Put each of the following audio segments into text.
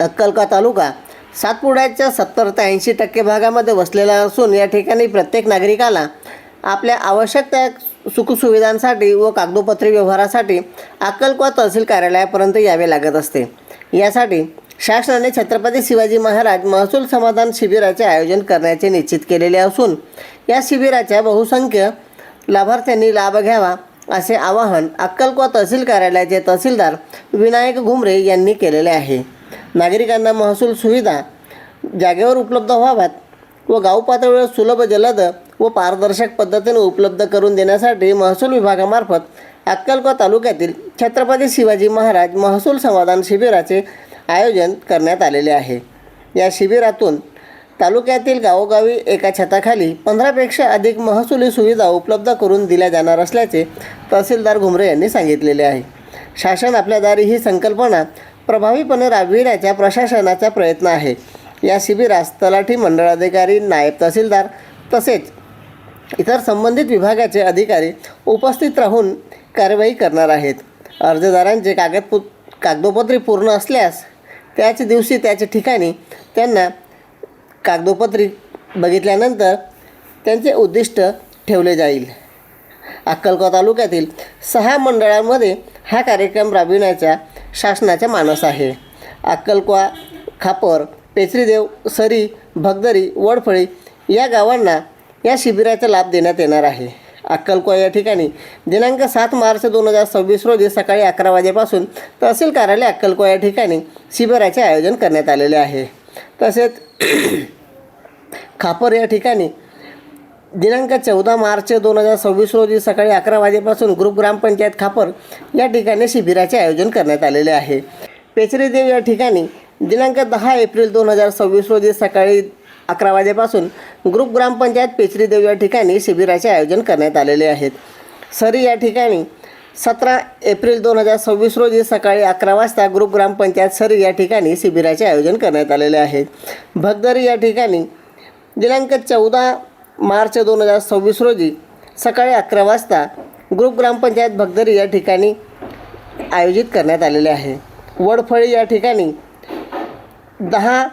अक्कलकोवा तालुका सातपुड्याच्या 70 ते 80% भागामध्ये वसलेला असून या ठिकाणी प्रत्येक नागरिकाला आपल्या आवश्यक त्या सुखसुविधांसाठी व कागदोपत्री व्यवहारासाठी अक्कलकोवा तहसील कार्यालयापर्यंत यावे लागत असते। यासाठी शासनाने छत्रपती शिवाजी महाराज महसूल समाधान शिबिराचे आयोजन करण्याचे निश्चित केलेले असून या शिबिराच्या बहुसंख्य लाभार्थ्यांनी लाभ घ्यावा असे आवाहन अक्कलकोवा तहसील कार्यालयाचे तहसीलदार विनायक घुमरे यांनी केलेले आहे। नागरिकांना महसूल सुविधा जागेवर उपलब्ध व्हाव्यात व गाव पातळीवर सुलभ, जलद व पारदर्शक पद्धतीने उपलब्ध करून देण्यासाठी महसूल विभागामार्फत अक्कलकोवा तालुक्यातील छत्रपती शिवाजी महाराज महसूल समाधान शिबिराचे आयोजन करण्यात आलेले आहे। या शिबिरातून तालुक्यातील गावोगावी एका छताखाली 15पेक्षा अधिक महसुली सुविधा उपलब्ध करून दिल्या जाणार असल्याचे तहसीलदार घुमरे यांनी सांगितलेले आहे। शासन आपल्या दारी ही संकल्पना प्रभावीपणे राबविण्याचा प्रशासनाचा प्रयत्न आहे। या शिबिरास तलाठी, मंडळाधिकारी, नायब तहसीलदार तसेच इतर संबंधित विभागाचे अधिकारी उपस्थित राहून कार्यवाही करणार आहेत। अर्जदारांचे कागदोपत्री पूर्ण असल्यास त्याच दिवशी त्याच ठिकाणी त्यांना कागदोपत्री बघितल्यानंतर त्यांचे उद्दिष्ट ठेवले जाईल। अक्कलकोवा तालुक्यातील 6 मंडळांमध्ये हा कार्यक्रम राबविण्याचा शासनाचा मानस आहे। अक्कलकोवा, खापर, पेचरीदेव, सरी, भगदरी, वडफळी या गावांना या शिबिराचा लाभ देण्यात येणार आहे। अक्कलकोवा या ठिकाणी दिनांक 7 मार्च 2026 रोजी सकाळी 11 वाजेपासून तहसील कार्यालय अक्कलकोवा या ठिकाणी शिबिराचे आयोजन करण्यात आलेले आहे। तसेच खापर या ठिकाणी दिनांक 14 मार्च 2026 रोजी सकाळी 11 वाजेपासून ग्रुप ग्रामपंचायत खापर या ठिकाणी शिबिराचे आयोजन करण्यात आलेले आहे। पेचरीदेव या ठिकाणी दिनांक 10 एप्रिल 2026 रोजी सकाळी 11 वाजेपासून ग्रुप ग्रामपंचायत पेचरीदेव या ठिकाणी शिबिराचे आयोजन करण्यात आलेले आहेत। सरी या ठिकाणी 17 एप्रिल 2026 रोजी सकाळी 11 वाजता ग्रुप ग्रामपंचायत सरी या ठिकाणी शिबिराचे आयोजन करण्यात आलेले आहे। भगदरी या ठिकाणी दिनांक 14 मार्च 2026 रोजी सकाळी 11 वाजता ग्रुप ग्रामपंचायत भगदरी या ठिकाणी आयोजित करण्यात आलेले आहे। वडफळी या ठिकाणी 10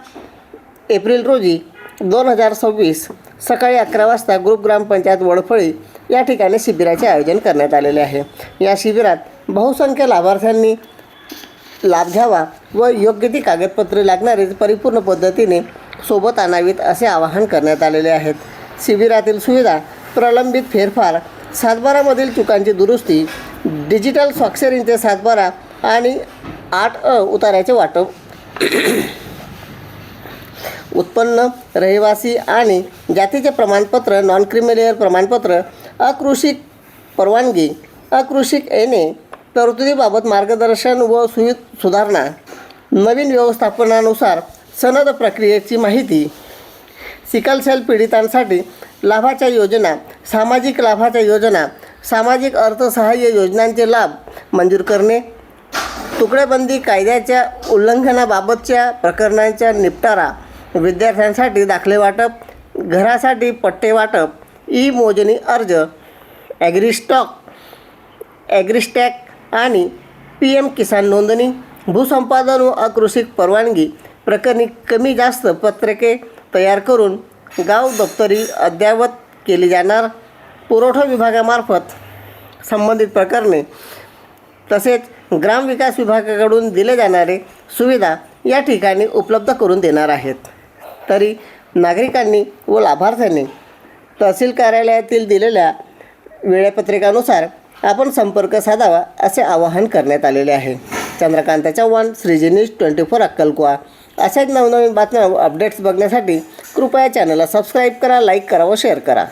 एप्रिल रोजी 2026 सकाळी 11 वाजता ग्रुप ग्रामपंचायत वडफळी या ठिकाणी शिबिराचे आयोजन करण्यात आलेले आहे। या शिबिरात बहुसंख्य लाभार्थ्यांनी लाभ घ्यावा व योग्य ती कागदपत्रे लागणारे परिपूर्ण पद्धतीने सोबत आणावीत असे आवाहन करण्यात आलेले आहेत। शिबिरातील सुविधा, प्रलंबित फेरफार, सातबारामधील चुकांची दुरुस्ती, डिजिटल स्वाक्षरींचे सातबारा आणि 8 उतार्याचे वाटप, उत्पन्न, रहिवासी आणि जातीचे प्रमाणपत्र, नॉन क्रिमिलेअर प्रमाणपत्र, अकृषिक परवानगी, अकृषिक येणे, तरतुदीबाबत मार्गदर्शन व सुधारणा, नवीन व्यवस्थापनानुसार सनद प्रक्रियेची माहिती, सिकल सेल पीडितांसाठी लाभाच्या योजना, सामाजिक लाभाच्या योजना, सामाजिक अर्थसहाय्य योजनांचे लाभ मंजूर करणे, तुकडेबंदी कायद्याच्या उल्लंघनाबाबतच्या प्रकरणांचा निपटारा, विद्यार्थ्यांसाठी दाखले वाटप, घरासाठी पट्टे वाटप, ई मोजणी अर्ज, ॲग्रिस्टॅक आणि PM किसान नोंदणी, भूसंपादन व अकृषिक परवानगी प्रकरणी कमी जास्त पत्रके तयार करून गाव दप्तरी अद्ययावत केली जाणार, पुरवठा विभागामार्फत संबंधित प्रकरणे तसेच ग्रामविकास विभागाकडून दिले जाणारे सुविधा या ठिकाणी उपलब्ध करून देणार आहेत। तरी नागरिकांनी व लाभार्थ्यांनी तहसील कार्यालयातील दिलेल्या वेळापत्रकानुसार आपण संपर्क साधावा असे आवाहन करण्यात आलेले आहे। चंद्रकांत चव्हाण, श्रीजी न्यूज 24 अक्कलकोवा। अशाच नवनवीन बातम्या व अपडेट्स बघण्यासाठी कृपया चॅनलला सबस्क्राईब करा, लाईक करा व शेअर करा।